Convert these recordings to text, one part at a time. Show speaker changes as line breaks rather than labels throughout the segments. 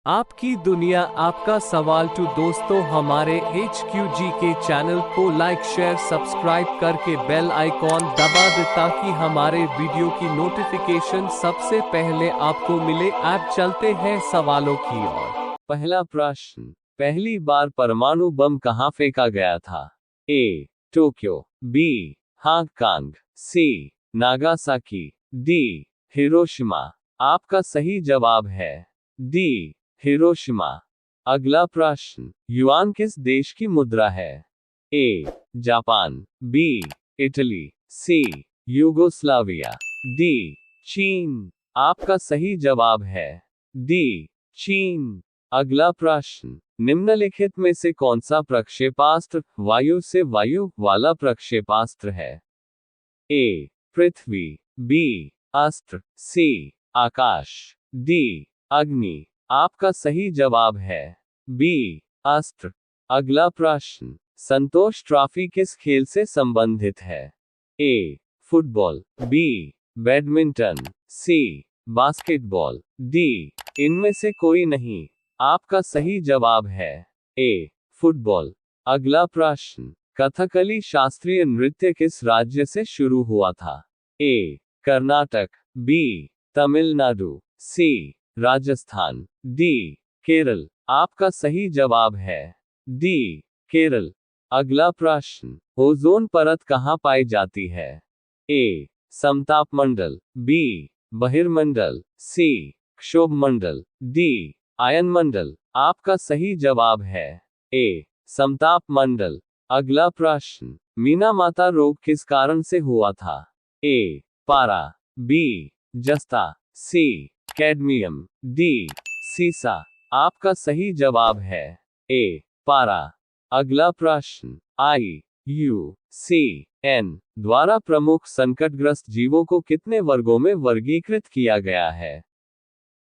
आपकी दुनिया आपका सवाल टू दोस्तों हमारे HQG के चैनल को लाइक शेयर सब्सक्राइब करके बेल आइकॉन दबा दे ताकि हमारे वीडियो की नोटिफिकेशन सबसे पहले आपको मिले। अब चलते हैं सवालों की ओर। पहला प्रश्न, पहली बार परमाणु बम कहाँ फेंका गया था? A. Tokyo, B. Hong Kong, C. Nagasaki, D. Hiroshima. आपका सही जवाब है डी. हिरोशिमा। अगला प्रश्न, युआन किस देश की मुद्रा है? A. Japan, B. Italy, C. Yugoslavia, D. चीन। आपका सही जवाब है डी. चीन। अगला प्रश्न, निम्नलिखित में से कौन सा प्रक्षेपास्त्र वायु से वायु वाला प्रक्षेपास्त्र है? ए. पृथ्वी, बी. अस्त्र, सी. आकाश, डी. अग्नि। आपका सही जवाब है बी. अस्त्र। अगला प्रश्न, संतोष ट्रॉफी किस खेल से संबंधित है? A. Football, B. Badminton, C. Basketball, D. इनमें से कोई नहीं। आपका सही जवाब है ए. फुटबॉल। अगला प्रश्न, कथकली शास्त्रीय नृत्य किस राज्य से शुरू हुआ था? ए. कर्नाटक, बी. तमिलनाडु, सी. राजस्थान, डी. केरल। आपका सही जवाब है डी. केरल। अगला प्रश्न, ओजोन परत कहाँ पाई जाती है? ए. समतापमंडल, बी. बहिर्मंडल, सी. क्षोभमंडल, डी. आयनमंडल। आपका सही जवाब है ए. समतापमंडल। अगला प्रश्न, मीनामाता रोग किस कारण से हुआ था? ए. पारा, बी. जस्ता, सी. Cadmium, D. सीसा। आपका सही जवाब है ए. पारा। अगला प्रश्न, IUCN द्वारा प्रमुख संकटग्रस्त जीवों को कितने वर्गों में वर्गीकृत किया गया है?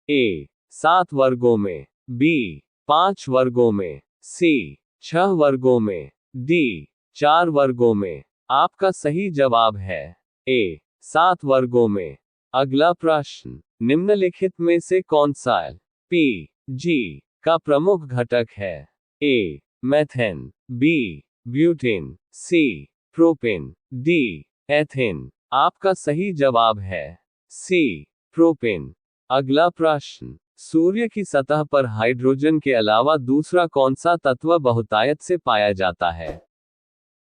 ए. 7 वर्गों में, बी. 5 वर्गों में, सी. 6 वर्गों में, डी. 4 वर्गों में। आपका सही जवाब है ए. 7 वर्गों में। अगला प्रश्न, निम्नलिखित में से कौन सा LPG का प्रमुख घटक है? A. Methane, B. Butane, C. Propane, D. Ethane. आपका सही जवाब है सी. प्रोपेन। अगला प्रश्न, सूर्य की सतह पर हाइड्रोजन के अलावा दूसरा कौन सा तत्व बहुतायत से पाया जाता है?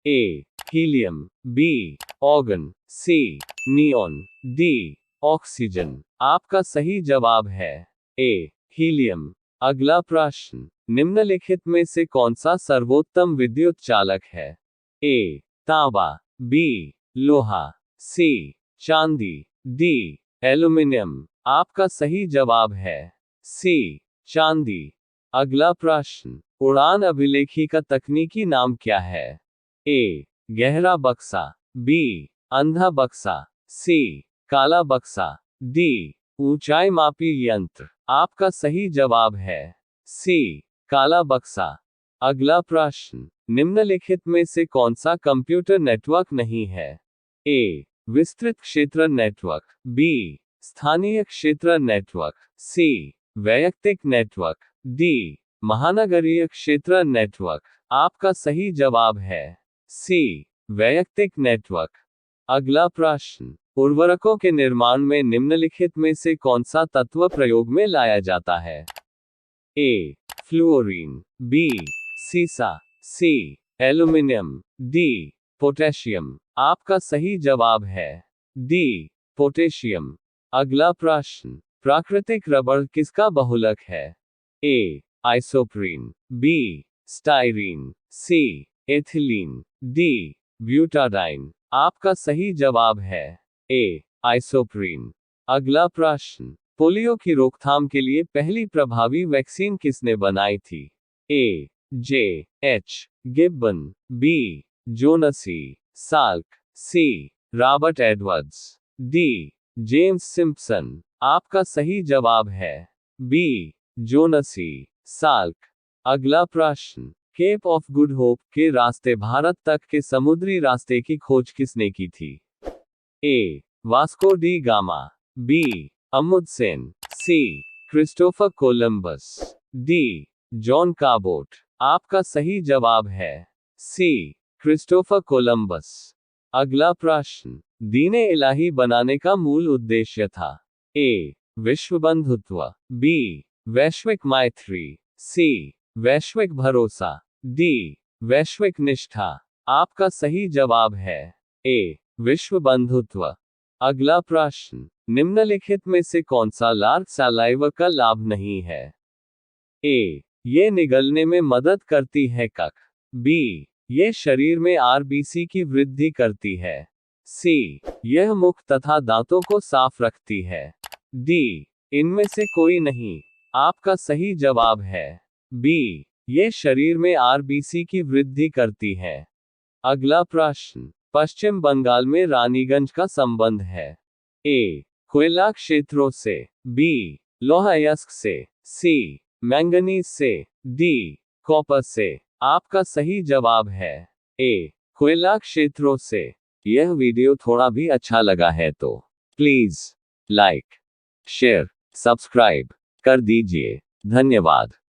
A. Helium, B. Argon, C. Neon, D. Oxygen. आपका सही जवाब है ए. हीलियम। अगला प्रश्न, निम्नलिखित में से कौन सा सर्वोत्तम विद्युत चालक है? ए. तांबा, बी. लोहा, सी. चांदी, डी. एल्यूमीनियम। आपका सही जवाब है सी. चांदी। अगला प्रश्न, उड़ान अभिलेखी का तकनीकी नाम क्या है? ए. गहरा बक्सा, बी. अंधा बक्सा, सी. काला बक्सा, डी. ऊंचाई मापी यंत्र। आपका सही जवाब है सी. काला बक्सा। अगला प्रश्न, निम्नलिखित में से कौन सा कंप्यूटर नेटवर्क नहीं है? ए. विस्तृत क्षेत्र नेटवर्क, बी. स्थानीय क्षेत्र नेटवर्क, सी. वैयक्तिक नेटवर्क, डी. महानगरीय क्षेत्र नेटवर्क। आपका सही जवाब है सी. वैयक्तिक नेटवर्क। अगला प्रश्न, उर्वरकों के निर्माण में निम्नलिखित में से कौन सा तत्व प्रयोग में लाया जाता है? ए. फ्लूओरीन, बी. सीसा, सी. Aluminium, D. पोटेशियम। आपका सही जवाब है डी. पोटेशियम। अगला प्रश्न, प्राकृतिक रबड़ किसका बहुलक है? A. Isoprene, B. Styrene, C. Ethylene, D. Butadiene. आपका सही जवाब है ए. आइसोप्रीन। अगला प्रश्न, पोलियो की रोकथाम के लिए पहली प्रभावी वैक्सीन किसने बनाई थी? A. J. H. Gibbon, B. Jonas, Salk, C. Robert Edwards, D. James Simpson. आपका सही जवाब है बी. Jonas, Salk. अगला प्रश्न, केप ऑफ गुड होप के रास्ते भारत तक के समुद्री रास्ते की खोज किसने की थी? A. Vasco da Gama, B. Amundsen, C. Christopher Columbus, D John Cabot. आपका सही जवाब है सी क्रिस्टोफर कोलंबस। अगला प्रश्न, दीने इलाही बनाने का मूल उद्देश्य था। ए विश्व बंधुत्व, बी वैश्विक मैत्री, सी वैश्विक भरोसा, डी वैश्विक निष्ठा। आपका सही जवाब है ए विश्व बंधुत्व। अगला प्रश्न, निम्नलिखित में से कौन सा लार्ज सलाइवा का लाभ नहीं है। ए ये निगलने में मदद करती है कक, बी ये शरीर में आरबीसी की वृद्धि करती है, सी यह मुख तथा दांतों को साफ रखती है, डी इनमें से कोई नहीं। आपका सही जवाब है बी ये शरीर में आरबीसी की वृद्धि करती है। अगला प्रश्न, पश्चिम बंगाल में रानीगंज का संबंध है। ए कोयला क्षेत्रों से, बी लौह अयस्क से, सी मैंगनीज से, डी कॉपर से। आपका सही जवाब है ए कोयला क्षेत्रों से। यह वीडियो थोड़ा भी अच्छा लगा है तो प्लीज लाइक शेयर सब्सक्राइब कर दीजिए। धन्यवाद।